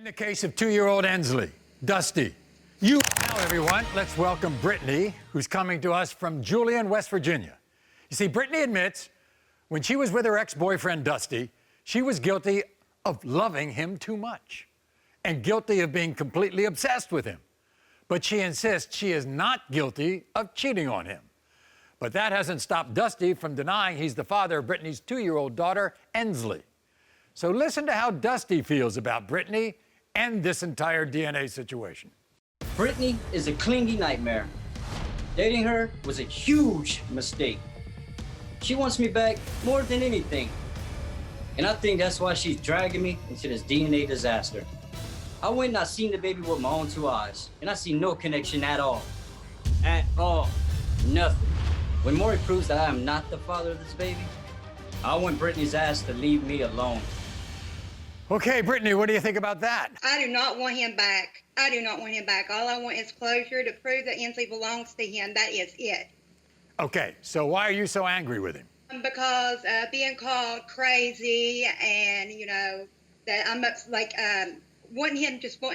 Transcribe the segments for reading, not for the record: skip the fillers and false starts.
In the case of 2-year-old Ensley, Dusty. Now, everyone, let's welcome Brittney, who's coming to us from Julian, West Virginia. You see, Brittney admits when she was with her ex-boyfriend, Dusty, she was guilty of loving him too much and guilty of being completely obsessed with him. But she insists she is not guilty of cheating on him. But that hasn't stopped Dusty from denying he's the father of Brittney's 2-year-old daughter, Ensley. So listen to how Dusty feels about Brittney and this entire DNA situation. Brittney is a clingy nightmare. Dating her was a huge mistake. She wants me back more than anything. And I think that's why she's dragging me into this DNA disaster. I went and I seen the baby with my own 2 eyes, and I see no connection at all. At all. Nothing. When Maury proves that I am not the father of this baby, I want Brittney's ass to leave me alone. Okay, Brittney, what do you think about that? I do not want him back. I do not want him back. All I want is closure to prove that Ensley belongs to him. That is it. Okay, so why are you so angry with him? Because being called crazy and, you know, that I'm like wanting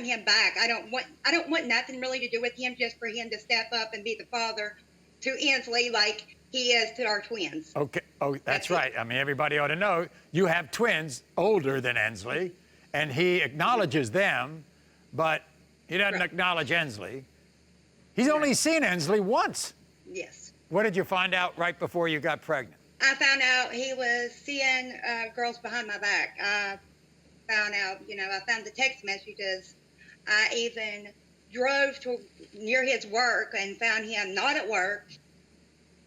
him back. I don't want nothing really to do with him, just for him to step up and be the father to Ensley like he is to our twins. Okay. Oh, that's right. I mean, everybody ought to know you have twins older than Ensley, and he acknowledges them, but he doesn't acknowledge Ensley. He's only seen Ensley once. Yes. What did you find out right before you got pregnant? I found out he was seeing girls behind my back. I found out, you know, I found the text messages. I even drove to near his work and found him not at work,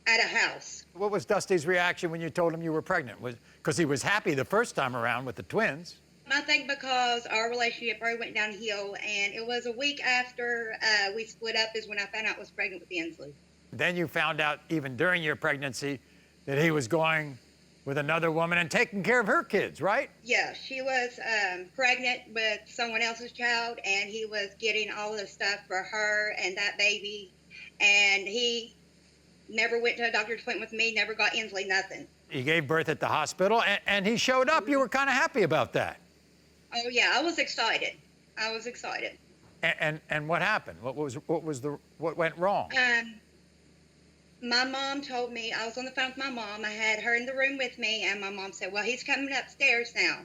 at a house. What was Dusty's reaction when you told him you were pregnant? Because he was happy the first time around with the twins. I think because our relationship really went downhill, and it was a week after we split up is when I found out I was pregnant with Ensley. Then you found out, even during your pregnancy, that he was going with another woman and taking care of her kids, right? Yeah, she was pregnant with someone else's child, and he was getting all the stuff for her and that baby, and he never went to a doctor's appointment with me, never got Ensley, nothing. He gave birth at the hospital, and he showed up. You were kind of happy about that. Oh yeah, I was excited. I was excited. And what happened? What went wrong? My mom told me, I was on the phone with my mom. I had her in the room with me, and my mom said, well, he's coming upstairs now.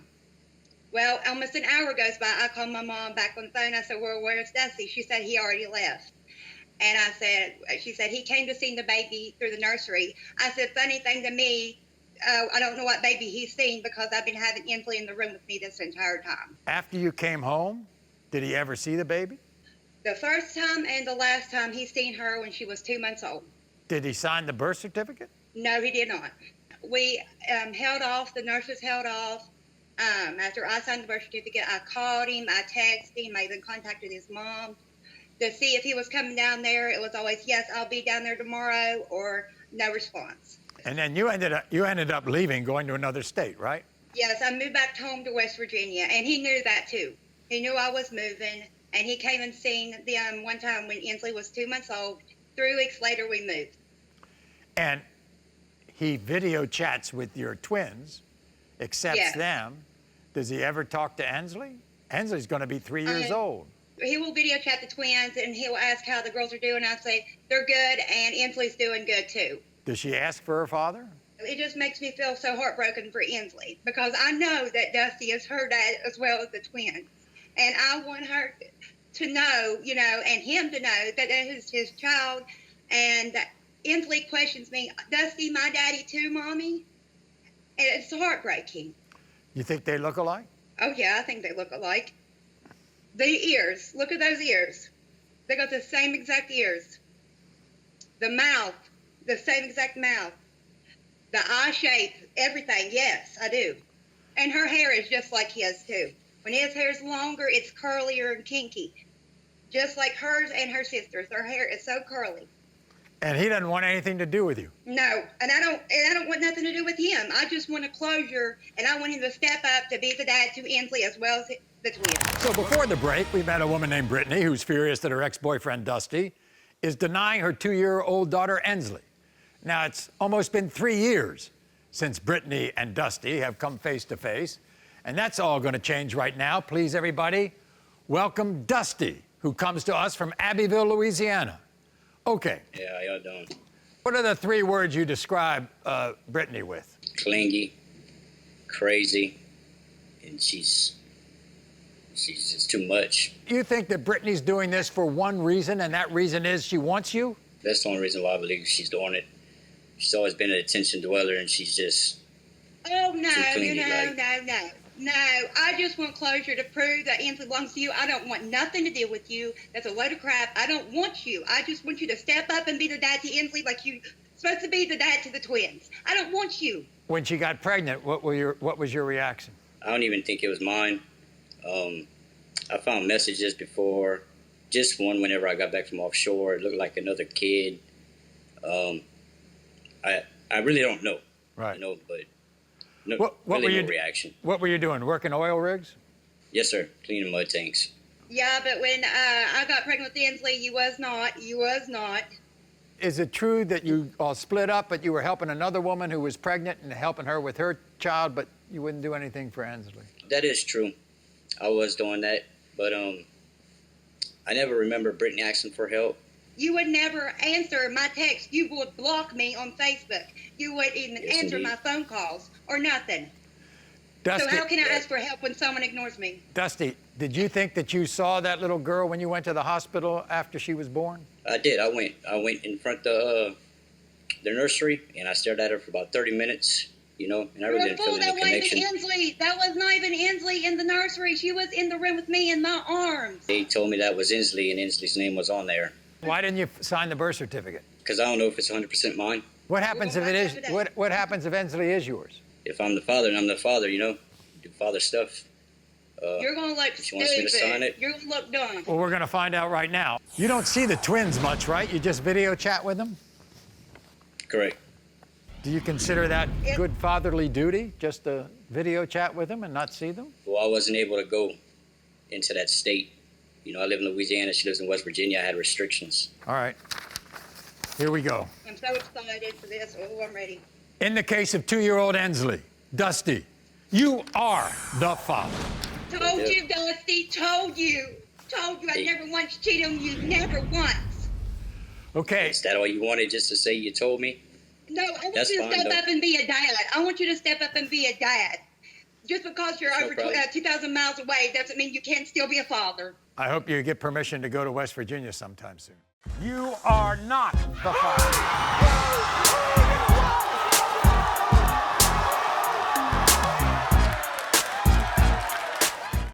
Well, almost an hour goes by. I called my mom back on the phone. I said, well, where's Dusty? She said he already left. And she said, he came to see the baby through the nursery. I said, funny thing to me, I don't know what baby he's seen because I've been having Ensley in the room with me this entire time. After you came home, did he ever see the baby? The first time and the last time he seen her when she was 2 months old. Did he sign the birth certificate? No, he did not. We held off, the nurses held off. After I signed the birth certificate, I called him, I texted him, I even contacted his mom to see if he was coming down there. It was always, yes, I'll be down there tomorrow, or no response. And then you ended up leaving, going to another state, right? Yes, I moved back home to West Virginia, and he knew that too. He knew I was moving, and he came and seen them one time when Ensley was 2 months old. 3 weeks later, we moved. And he video chats with your twins, accepts them. Does he ever talk to Ensley? Ensley's going to be 3 years old. He will video chat the twins, and he'll ask how the girls are doing. I say, they're good, and Ensley's doing good, too. Does she ask for her father? It just makes me feel so heartbroken for Ensley, because I know that Dusty is her dad as well as the twins. And I want her to know, you know, and him to know that that is his child. And Ensley questions me, Dusty, my daddy too, Mommy? And it's heartbreaking. You think they look alike? Oh, yeah, I think they look alike. The ears, look at those ears. They got the same exact ears. The mouth, the same exact mouth. The eye shape, everything, yes, I do. And her hair is just like his, too. When his hair's longer, it's curlier and kinky. Just like hers and her sister's. Her hair is so curly. And he doesn't want anything to do with you? No, and I don't want nothing to do with him. I just want a closure, and I want him to step up to be the dad to Ensley as well as the twins. So before the break, we met a woman named Brittney who's furious that her ex-boyfriend, Dusty, is denying her 2-year-old daughter, Ensley. Now, it's almost been 3 years since Brittney and Dusty have come face to face, and that's all going to change right now. Please, everybody, welcome Dusty, who comes to us from Abbeville, Louisiana. Okay. Yeah, how y'all doing? What are the 3 words you describe Brittney with? Clingy, crazy, and she's just too much. You think that Brittney's doing this for one reason, and that reason is she wants you? That's the only reason why I believe she's doing it. She's always been an attention dweller, and she's just Oh, no, too clingy, no. I just want closure to prove that Ensley belongs to you. I don't want nothing to do with you. That's a load of crap. I don't want you. I just want you to step up and be the dad to Ensley like you're supposed to be the dad to the twins. I don't want you. When she got pregnant, what was your reaction? I don't even think it was mine. I found messages before, just one whenever I got back from offshore. It looked like another kid. I really don't know. Right. You know, but no, What really were you no reaction. What were you doing? Working oil rigs? Yes, sir. Cleaning mud tanks. Yeah, but when I got pregnant with Ensley, you was not. You was not. Is it true that you all split up, but you were helping another woman who was pregnant and helping her with her child, but you wouldn't do anything for Ensley? That is true. I was doing that, but I never remember Brittney asking for help. You would never answer my text. You would block me on Facebook. You wouldn't even Yes, answer indeed. my phone calls or nothing. Dusty, So how can I ask for help when someone ignores me? Dusty, did you think that you saw that little girl when you went to the hospital after she was born? I did. I went in front of the nursery, and I stared at her for about 30 minutes, you know, and I really You're a didn't fool. feel That any wasn't connection. Ensley. That was not even Ensley in the nursery. She was in the room with me in my arms. They told me that was Ensley, and Ensley's name was on there. Why didn't you sign the birth certificate? Because I don't know if it's 100% mine. What happens if it is? Well, What happens if Ensley is yours? If I'm the father, and I'm the father, you know, do father stuff. You're going to look She wants me to sign stupid. it. You're going to look dumb. Well, we're going to find out right now. You don't see the twins much, right? You just video chat with them? Correct. Do you consider that Yep. good fatherly duty, just to video chat with them and not see them? Well, I wasn't able to go into that state. You know, I live in Louisiana. She lives in West Virginia. I had restrictions. All right. Here we go. I'm so excited for this. Oh, I'm ready. In the case of 2-year-old Ensley, Dusty, you are the father. Told Yeah. you, Dusty. Told you. Told you I never once cheated on you. Never once. Okay. Is that all you wanted, just to say you told me? No, I want That's you to fine, step though. up and be a dad. I want you to step up and be a dad. Just because you're That's no over problem. 2,000 miles away doesn't mean you can't still be a father. I hope you get permission to go to West Virginia sometime soon. You are not the father.